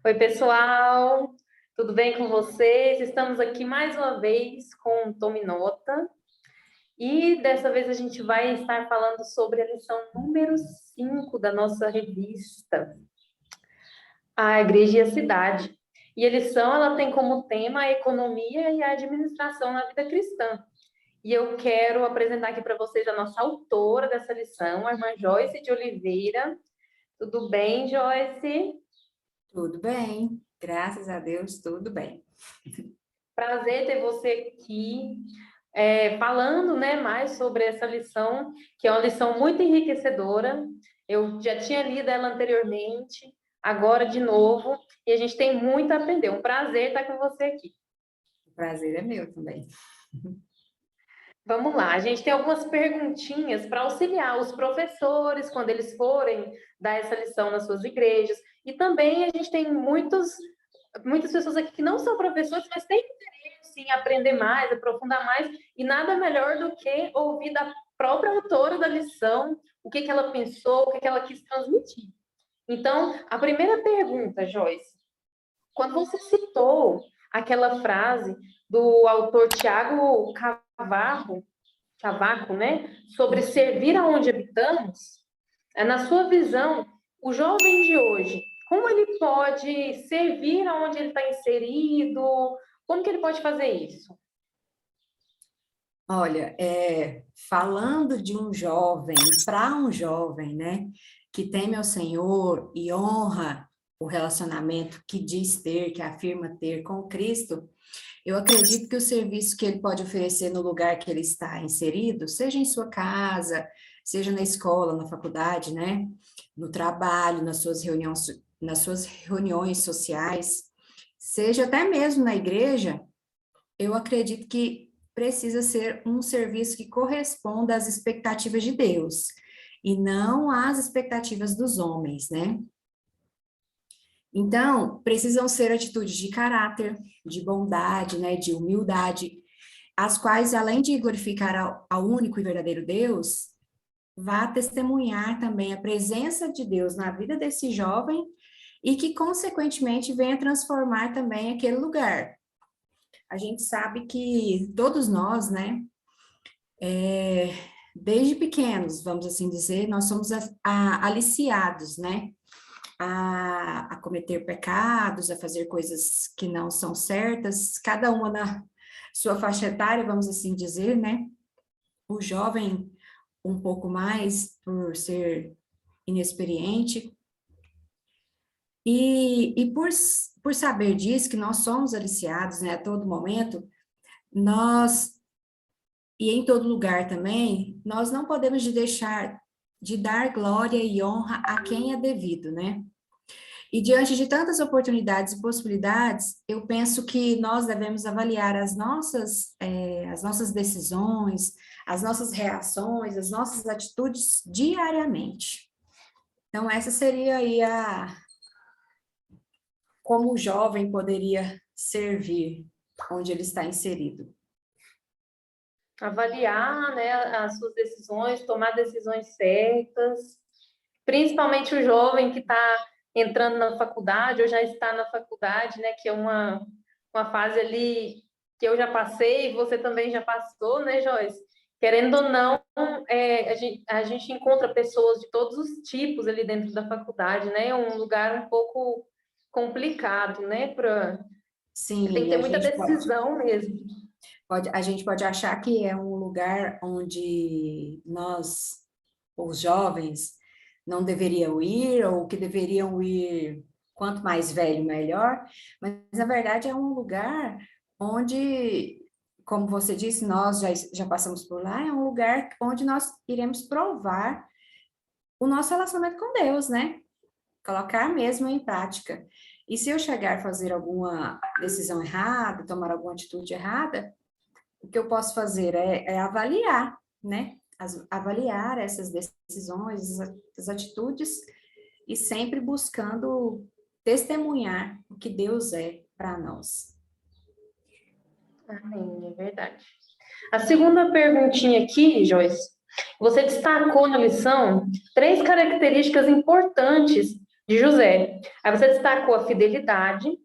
Oi, pessoal, tudo bem com vocês? Estamos aqui mais uma vez com o Tominota e dessa vez a gente vai estar falando sobre a lição número 5 da nossa revista, A Igreja e a Cidade. E a lição ela tem como tema a economia e a administração na vida cristã. E eu quero apresentar aqui para vocês a nossa autora dessa lição, a irmã Joyce de Oliveira. Tudo bem, Joyce? Tudo bem, graças a Deus, tudo bem. Prazer ter você aqui, falando, né, mais sobre essa lição, que é uma lição muito enriquecedora. Eu já tinha lido ela anteriormente, agora de novo, e a gente tem muito a aprender. Um prazer estar com você aqui. O prazer é meu também. Vamos lá, a gente tem algumas perguntinhas para auxiliar os professores quando eles forem dar essa lição nas suas igrejas. E também a gente tem muitas pessoas aqui que não são professores, mas têm interesse em aprender mais, aprofundar mais, e nada melhor do que ouvir da própria autora da lição, o que ela pensou, o que ela quis transmitir. Então, a primeira pergunta, Joyce, quando você citou aquela frase do autor Tiago Cavaco, né, sobre servir aonde habitamos, na sua visão, o jovem de hoje, como ele pode servir aonde ele está inserido? Como que ele pode fazer isso? Olha, falando de um jovem, para um jovem, né, que teme ao Senhor e honra o relacionamento que diz ter, que afirma ter com Cristo, eu acredito que o serviço que ele pode oferecer no lugar que ele está inserido, seja em sua casa, seja na escola, na faculdade, né, no trabalho, nas suas reuniões sociais, seja até mesmo na igreja, eu acredito que precisa ser um serviço que corresponda às expectativas de Deus e não às expectativas dos homens, né? Então, precisam ser atitudes de caráter, de bondade, né, de humildade, as quais, além de glorificar ao único e verdadeiro Deus, vá testemunhar também a presença de Deus na vida desse jovem e que, consequentemente, venha transformar também aquele lugar. A gente sabe que todos nós, né, desde pequenos, vamos assim dizer, nós somos aliciados, né, a cometer pecados, a fazer coisas que não são certas, cada uma na sua faixa etária, vamos assim dizer, né, o jovem um pouco mais por ser inexperiente, e por saber disso, que nós somos aliciados, né, a todo momento, nós, e em todo lugar também, nós não podemos deixar de dar glória e honra a quem é devido, né? E diante de tantas oportunidades e possibilidades, eu penso que nós devemos avaliar as nossas decisões, as nossas reações, as nossas atitudes diariamente. Então, essa seria aí como o jovem poderia servir onde ele está inserido. Avaliar, né, as suas decisões, tomar decisões certas, principalmente o jovem que está entrando na faculdade ou já está na faculdade, né, que é uma fase ali que eu já passei, você também já passou, né, Joyce? Querendo ou não, a gente encontra pessoas de todos os tipos ali dentro da faculdade, né? É um lugar um pouco complicado, né? Tem que Sim, ter muita decisão mesmo. a gente pode achar que é um lugar onde nós, os jovens, não deveriam ir, ou que deveriam ir quanto mais velho, melhor, mas na verdade é um lugar onde, como você disse, nós já passamos por lá, é um lugar onde nós iremos provar o nosso relacionamento com Deus, né? Colocar mesmo em prática. E se eu chegar a fazer alguma decisão errada, tomar alguma atitude errada, o que eu posso fazer é avaliar, né? Avaliar essas decisões, as atitudes, e sempre buscando testemunhar o que Deus é para nós. Amém, é verdade. A segunda perguntinha aqui, Joyce, você destacou na lição três características importantes de José. Aí você destacou a fidelidade,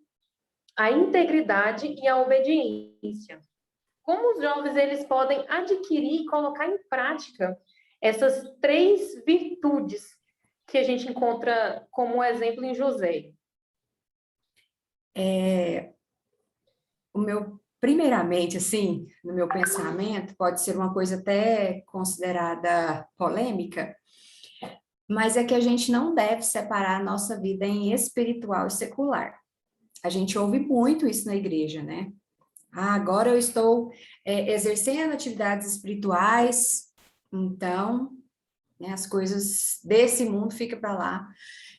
a integridade e a obediência. Como os jovens eles podem adquirir e colocar em prática essas três virtudes que a gente encontra como exemplo em José? Primeiramente, assim, no meu pensamento, pode ser uma coisa até considerada polêmica, mas é que a gente não deve separar a nossa vida em espiritual e secular. A gente ouve muito isso na igreja, né? Ah, agora eu estou exercendo atividades espirituais, então, né, as coisas desse mundo ficam para lá.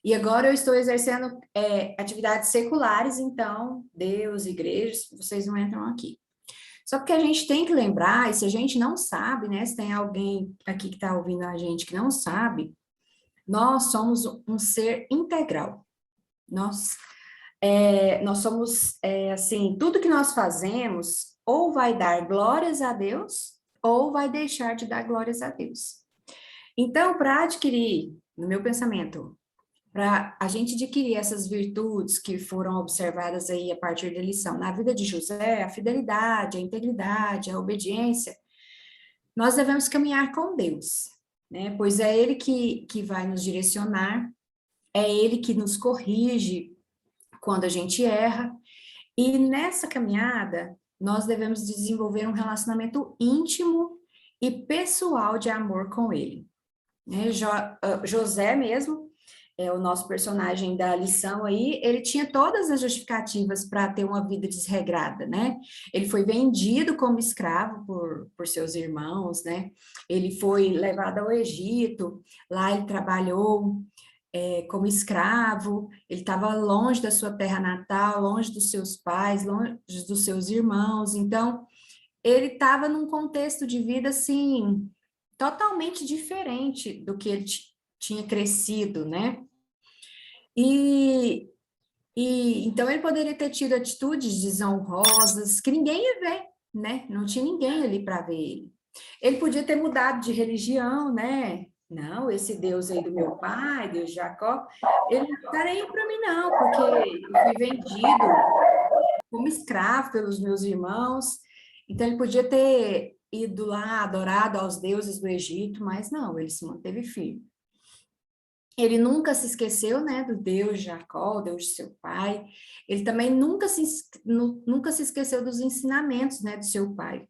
E agora eu estou exercendo atividades seculares, então, Deus, igrejas, vocês não entram aqui. Só que a gente tem que lembrar, e se a gente não sabe, né, se tem alguém aqui que está ouvindo a gente que não sabe, nós somos um ser integral. Nós somos, assim, tudo que nós fazemos ou vai dar glórias a Deus ou vai deixar de dar glórias a Deus. Então, para adquirir, no meu pensamento, para a gente adquirir essas virtudes que foram observadas aí a partir da lição, na vida de José, a fidelidade, a integridade, a obediência, nós devemos caminhar com Deus, né? Pois é Ele que vai nos direcionar, é Ele que nos corrige quando a gente erra, e nessa caminhada, nós devemos desenvolver um relacionamento íntimo e pessoal de amor com Ele. Né? José mesmo, o nosso personagem da lição aí, ele tinha todas as justificativas para ter uma vida desregrada, né? Ele foi vendido como escravo por seus irmãos, né? Ele foi levado ao Egito, lá ele trabalhou como escravo, ele estava longe da sua terra natal, longe dos seus pais, longe dos seus irmãos, então ele estava num contexto de vida assim totalmente diferente do que ele tinha crescido, né? E, então ele poderia ter tido atitudes desonrosas que ninguém ia ver, né? Não tinha ninguém ali para ver ele. Ele podia ter mudado de religião, né? Não, esse Deus aí do meu pai, Deus de Jacó, ele não está nem para mim, não, porque eu fui vendido como escravo pelos meus irmãos. Então, ele podia ter ido lá, adorado aos deuses do Egito, mas não, ele se manteve firme. Ele nunca se esqueceu, né, do Deus de Jacó, o Deus de seu pai. Ele também nunca se esqueceu dos ensinamentos, né, do seu pai.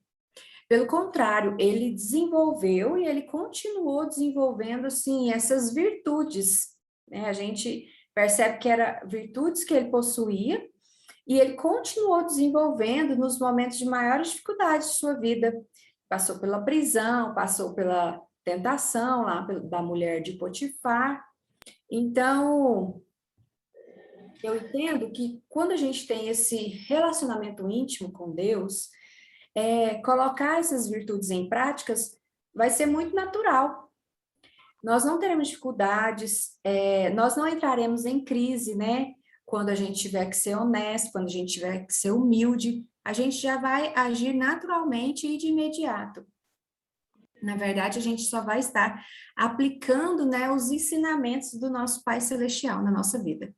Pelo contrário, ele desenvolveu e ele continuou desenvolvendo, assim, essas virtudes, né? A gente percebe que eram virtudes que ele possuía e ele continuou desenvolvendo nos momentos de maior dificuldade de sua vida. Passou pela prisão, passou pela tentação lá da mulher de Potifar. Então, eu entendo que quando a gente tem esse relacionamento íntimo com Deus, colocar essas virtudes em práticas vai ser muito natural. Nós não teremos dificuldades, nós não entraremos em crise, né? Quando a gente tiver que ser honesto, quando a gente tiver que ser humilde, a gente já vai agir naturalmente e de imediato. Na verdade, a gente só vai estar aplicando, né, os ensinamentos do nosso Pai Celestial na nossa vida.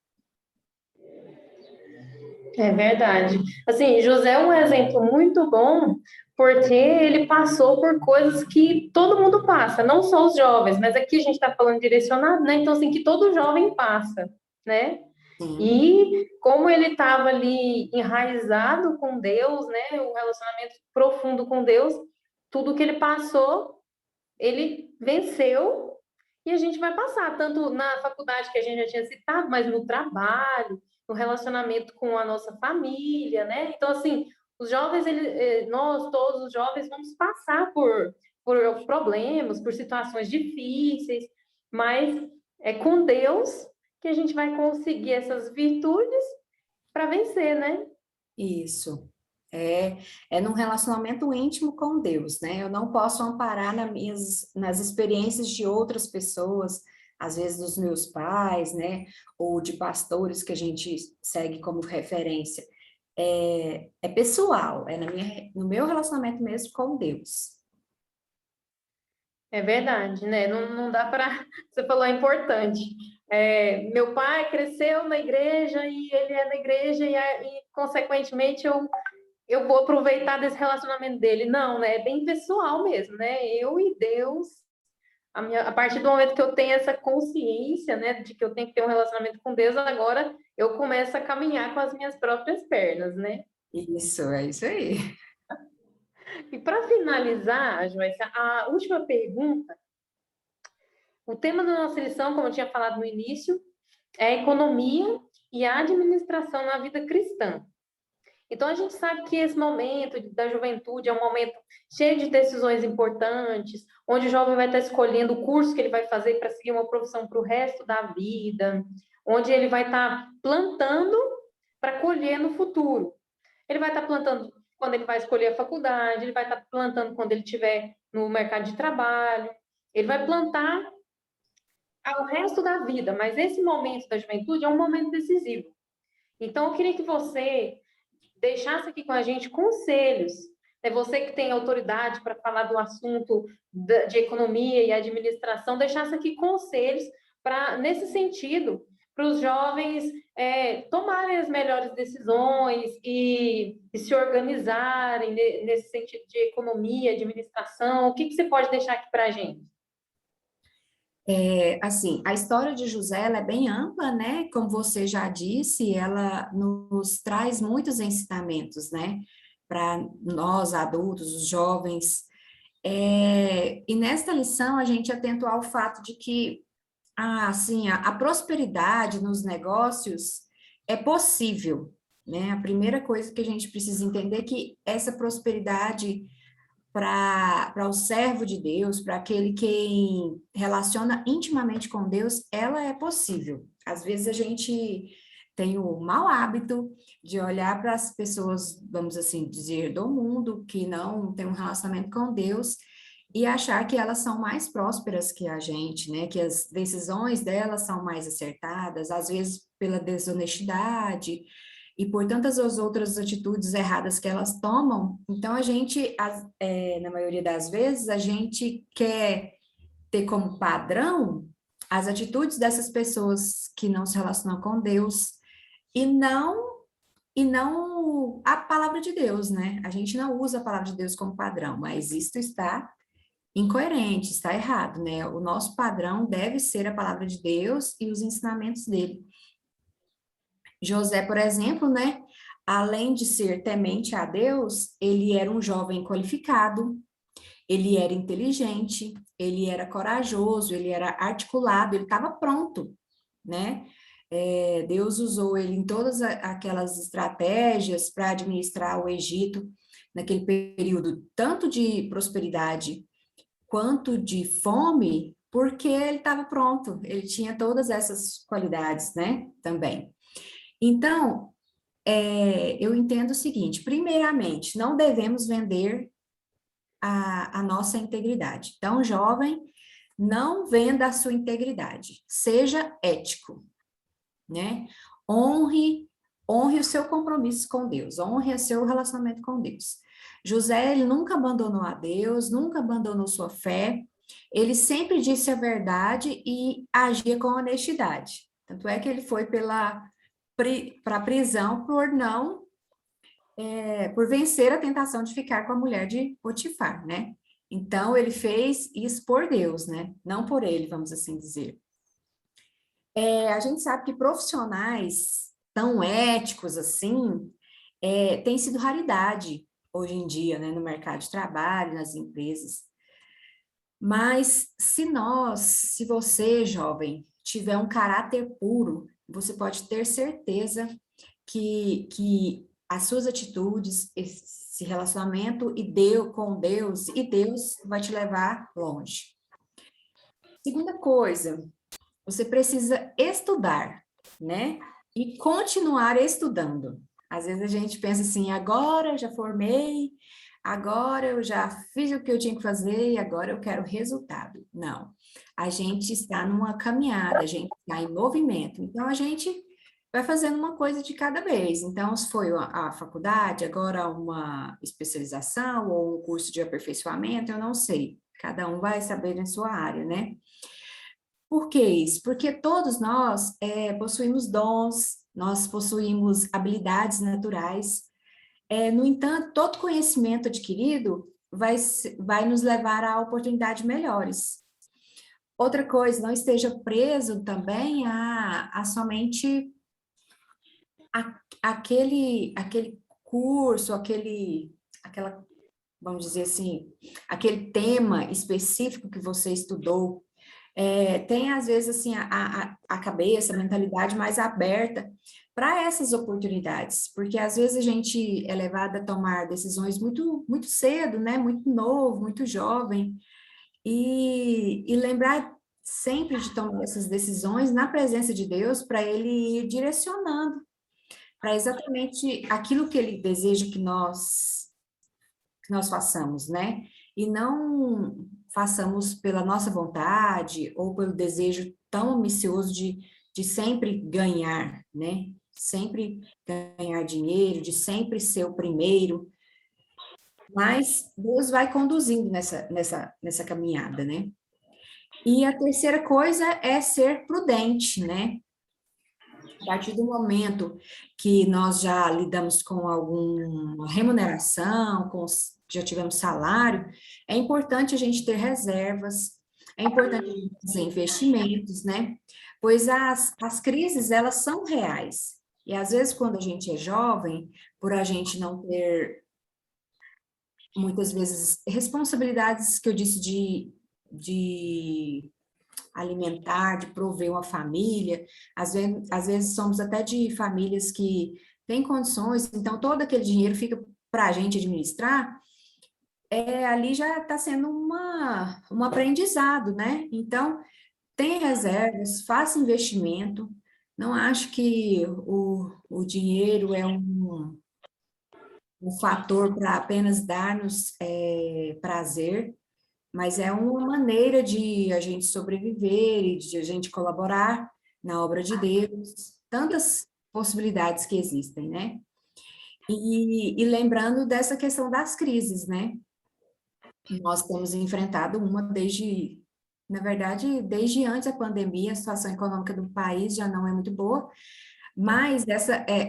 É verdade. Assim, José é um exemplo muito bom, porque ele passou por coisas que todo mundo passa, não só os jovens, mas aqui a gente está falando direcionado, né? Então, assim, que todo jovem passa, né? Sim. E como ele estava ali enraizado com Deus, né? O relacionamento profundo com Deus, tudo que ele passou, ele venceu e a gente vai passar, tanto na faculdade que a gente já tinha citado, mas no trabalho, no relacionamento com a nossa família, né? Então, assim, os jovens, nós, todos os jovens, vamos passar por problemas, por situações difíceis, mas é com Deus que a gente vai conseguir essas virtudes para vencer, né? Isso. É num relacionamento íntimo com Deus, né? Eu não posso amparar nas experiências de outras pessoas, às vezes dos meus pais, né? Ou de pastores que a gente segue como referência. É pessoal, no meu relacionamento mesmo com Deus. É verdade, né? Não dá para. Você falou, é importante. Meu pai cresceu na igreja e ele é da igreja, consequentemente, eu vou aproveitar desse relacionamento dele. Não, né? É bem pessoal mesmo, né? Eu e Deus. A partir do momento que eu tenho essa consciência, né, de que eu tenho que ter um relacionamento com Deus, agora eu começo a caminhar com as minhas próprias pernas, né? Isso, é isso aí. E para finalizar, Joyce, a última pergunta. O tema da nossa lição, como eu tinha falado no início, é a economia e a administração na vida cristã. Então, a gente sabe que esse momento da juventude é um momento cheio de decisões importantes, onde o jovem vai estar escolhendo o curso que ele vai fazer para seguir uma profissão para o resto da vida, onde ele vai estar plantando para colher no futuro. Ele vai estar plantando quando ele vai escolher a faculdade, ele vai estar plantando quando ele estiver no mercado de trabalho, ele vai plantar ao resto da vida, mas esse momento da juventude é um momento decisivo. Então, eu queria que você deixasse aqui com a gente conselhos. É você que tem autoridade para falar do assunto de economia e administração, deixasse aqui conselhos para, nesse sentido, para os jovens tomarem as melhores decisões e se organizarem nesse sentido de economia, administração. O que você pode deixar aqui para a gente? Assim, a história de José ela é bem ampla, né? Como você já disse, ela nos traz muitos ensinamentos, né? Para nós, adultos, os jovens. E nesta lição a gente atentou ao fato de que assim, a prosperidade nos negócios é possível, né? A primeira coisa que a gente precisa entender é que essa prosperidade para o servo de Deus, para aquele que relaciona intimamente com Deus, ela é possível. Às vezes a gente tem o mau hábito de olhar para as pessoas, vamos assim dizer, do mundo que não tem um relacionamento com Deus e achar que elas são mais prósperas que a gente, né? Que as decisões delas são mais acertadas, às vezes pela desonestidade e por tantas as outras atitudes erradas que elas tomam. Então, a gente, na maioria das vezes, a gente quer ter como padrão as atitudes dessas pessoas que não se relacionam com Deus e não a palavra de Deus, né? A gente não usa a palavra de Deus como padrão, mas isto está incoerente, está errado, né? O nosso padrão deve ser a palavra de Deus e os ensinamentos dele. José, por exemplo, né? Além de ser temente a Deus, ele era um jovem qualificado, ele era inteligente, ele era corajoso, ele era articulado, ele estava pronto, né? Deus usou ele em todas aquelas estratégias para administrar o Egito naquele período, tanto de prosperidade quanto de fome, porque ele estava pronto, ele tinha todas essas qualidades, né? Também. Então, eu entendo o seguinte: primeiramente, não devemos vender a nossa integridade. Então, jovem, não venda a sua integridade, seja ético, né? Honre o seu compromisso com Deus, honre o seu relacionamento com Deus. José, ele nunca abandonou a Deus, nunca abandonou sua fé, ele sempre disse a verdade e agia com honestidade. Tanto é que ele foi para a prisão por vencer a tentação de ficar com a mulher de Potifar, né? Então, ele fez isso por Deus, né? Não por ele, vamos assim dizer. A gente sabe que profissionais tão éticos assim tem sido raridade hoje em dia, né? No mercado de trabalho, nas empresas. Mas se você, jovem, tiver um caráter puro, você pode ter certeza que as suas atitudes, esse relacionamento com Deus, e Deus vai te levar longe. Segunda coisa, você precisa estudar, né? E continuar estudando. Às vezes a gente pensa assim, agora eu já formei, agora eu já fiz o que eu tinha que fazer e agora eu quero resultado. Não. A gente está numa caminhada, a gente está em movimento. Então a gente vai fazendo uma coisa de cada vez. Então, se foi a faculdade, agora uma especialização ou um curso de aperfeiçoamento, eu não sei. Cada um vai saber na sua área, né? Por que isso? Porque todos nós possuímos dons, nós possuímos habilidades naturais. No entanto, todo conhecimento adquirido vai nos levar a oportunidades melhores. Outra coisa, não esteja preso também a somente aquele curso, aquela, vamos dizer assim, aquele tema específico que você estudou. Tem, às vezes, assim, a cabeça, a mentalidade mais aberta para essas oportunidades, porque às vezes a gente é levado a tomar decisões muito, muito cedo, né? Muito novo, muito jovem, e lembrar sempre de tomar essas decisões na presença de Deus para Ele ir direcionando para exatamente aquilo que Ele deseja que nós façamos, né? E não façamos pela nossa vontade ou pelo desejo tão ambicioso de sempre ganhar, né? Sempre ganhar dinheiro, de sempre ser o primeiro, mas Deus vai conduzindo nessa caminhada, né? E a terceira coisa é ser prudente, né? A partir do momento que nós já lidamos com alguma remuneração, já tivemos salário, é importante a gente ter reservas, é importante a gente fazer investimentos, né? Pois as crises, elas são reais. E às vezes, quando a gente é jovem, por a gente não ter, muitas vezes, responsabilidades que eu disse de alimentar, de prover uma família. Às vezes somos até de famílias que têm condições, então todo aquele dinheiro fica para a gente administrar, ali já está sendo um aprendizado, né? Então, tem reservas, faça investimento, não acho que o dinheiro é um fator para apenas dar-nos prazer, mas é uma maneira de a gente sobreviver e de a gente colaborar na obra de Deus, tantas possibilidades que existem, né? E lembrando dessa questão das crises, né? Nós temos enfrentado uma na verdade, desde antes da pandemia, a situação econômica do país já não é muito boa, mas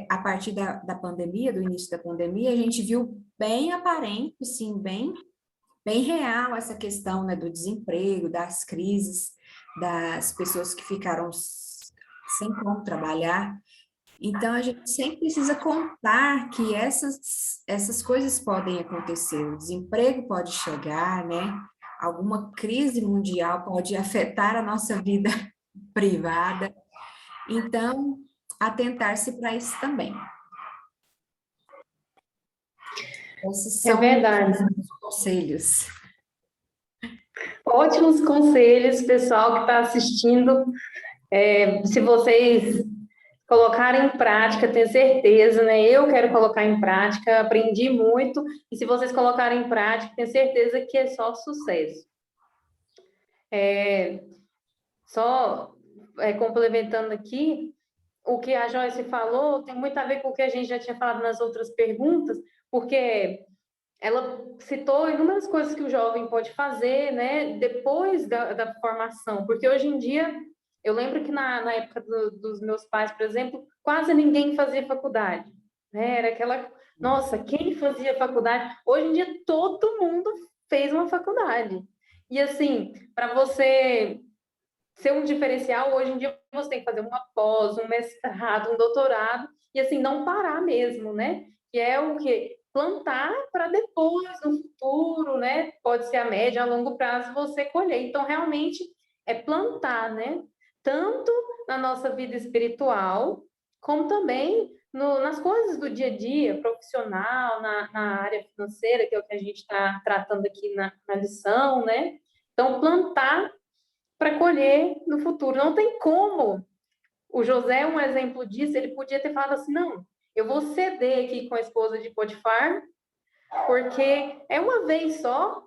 a partir da pandemia, do início da pandemia, a gente viu bem aparente, sim, bem real essa questão, né, do desemprego, das crises, das pessoas que ficaram sem como trabalhar. Então, a gente sempre precisa contar que essas coisas podem acontecer, o desemprego pode chegar, né? Alguma crise mundial pode afetar a nossa vida privada. Então, atentar-se para isso também. Esses É são verdade. os conselhos. Ótimos conselhos, pessoal que está assistindo. Se vocês colocarem em prática, tenho certeza, né? Eu quero colocar em prática, aprendi muito, e se vocês colocarem em prática, tenho certeza que é só sucesso. Só complementando aqui, o que a Joyce falou tem muito a ver com o que a gente já tinha falado nas outras perguntas, porque ela citou inúmeras coisas que o jovem pode fazer, né, depois da formação, porque hoje em dia, eu lembro que na época dos meus pais, por exemplo, quase ninguém fazia faculdade, né, era aquela, nossa, quem fazia faculdade? Hoje em dia, todo mundo fez uma faculdade. E assim, para você ser um diferencial, hoje em dia você tem que fazer uma pós, um mestrado, um doutorado, e assim, não parar mesmo, né? Que é o quê? Plantar para depois, no futuro, né? Pode ser a médio, a longo prazo, você colher. Então, realmente, é plantar, né? Tanto na nossa vida espiritual, como também nas coisas do dia a dia, profissional, na área financeira, que é o que a gente está tratando aqui na lição, né? Então, plantar para colher no futuro. Não tem como. O José é um exemplo disso. Ele podia ter falado assim: não, eu vou ceder aqui com a esposa de Potifar, porque é uma vez só,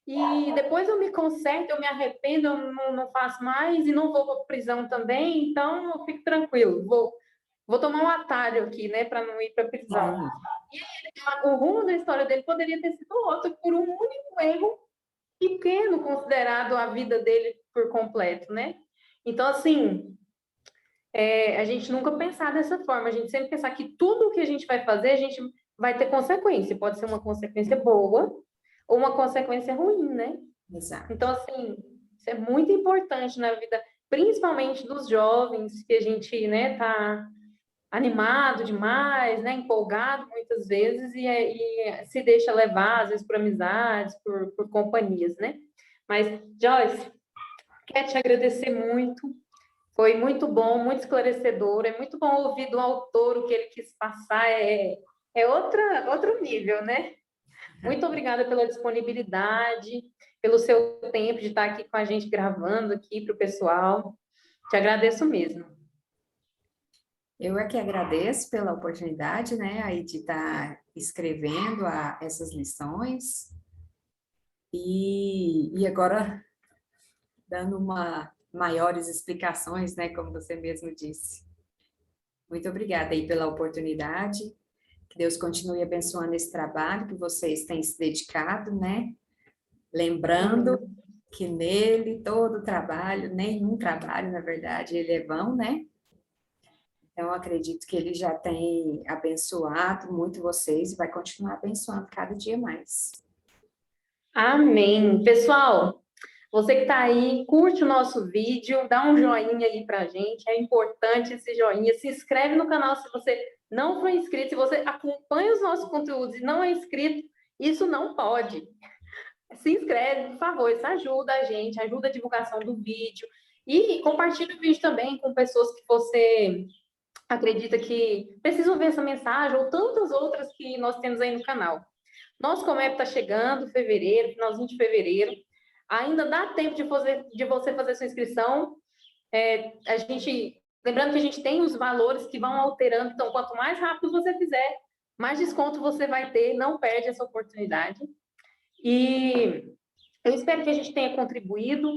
e depois eu me conserto, eu me arrependo, eu não faço mais e não vou para prisão também, então eu fico tranquilo. Vou tomar um atalho aqui, né, para não ir para prisão. E o rumo da história dele poderia ter sido outro, por um único erro, e pequeno considerado a vida dele por completo, né? Então, assim, a gente nunca pensar dessa forma, a gente sempre pensar que tudo o que a gente vai fazer, a gente vai ter consequência. Pode ser uma consequência boa ou uma consequência ruim, né? Exato. Então, assim, isso é muito importante na vida, principalmente dos jovens, que a gente, né, tá animado demais, né, empolgado muitas vezes e se deixa levar, às vezes, por amizades, por companhias, né? Mas, Joyce, quero te agradecer muito. Foi muito bom, muito esclarecedor. É muito bom ouvir do autor o que ele quis passar. É outro nível, né? Muito obrigada pela disponibilidade, pelo seu tempo de estar aqui com a gente gravando aqui para o pessoal. Te agradeço mesmo. Eu é que agradeço pela oportunidade, né, aí de estar escrevendo essas lições e agora dando maiores explicações, né, como você mesmo disse. Muito obrigada aí pela oportunidade, que Deus continue abençoando esse trabalho que vocês têm se dedicado, né, lembrando que nele todo trabalho, nenhum trabalho, na verdade, ele é vão, né? Então, acredito que ele já tem abençoado muito vocês e vai continuar abençoando cada dia mais. Amém. Pessoal, você que está aí, curte o nosso vídeo, dá um joinha aí para a gente, é importante esse joinha. Se inscreve no canal se você não for inscrito, se você acompanha os nossos conteúdos e não é inscrito, isso não pode. Se inscreve, por favor, isso ajuda a gente, ajuda a divulgação do vídeo. E compartilha o vídeo também com pessoas que você acredita que precisam ver essa mensagem, ou tantas outras que nós temos aí no canal. Nosso Comep está chegando, fevereiro, finalzinho de fevereiro. Ainda dá tempo de você fazer sua inscrição. Lembrando que a gente tem os valores que vão alterando, então quanto mais rápido você fizer, mais desconto você vai ter, não perde essa oportunidade. E eu espero que a gente tenha contribuído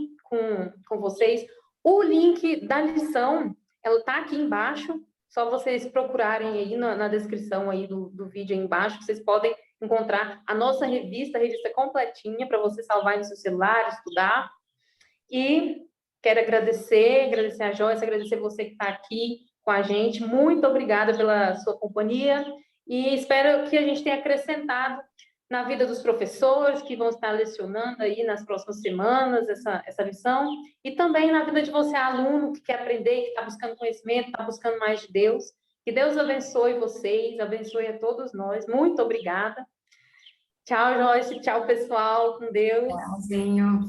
com vocês. O link da lição, ela está aqui embaixo, só vocês procurarem aí na descrição aí do vídeo aí embaixo, que vocês podem encontrar a nossa revista, a revista completinha, para você salvar no seu celular, estudar. E quero agradecer a Joyce, agradecer você que está aqui com a gente. Muito obrigada pela sua companhia e espero que a gente tenha acrescentado na vida dos professores que vão estar lecionando aí nas próximas semanas essa lição e também na vida de você, aluno que quer aprender, que está buscando conhecimento, está buscando mais de Deus. Que Deus abençoe vocês, abençoe a todos nós. Muito obrigada. Tchau, Joyce. Tchau, pessoal. Com Deus. Tchauzinho.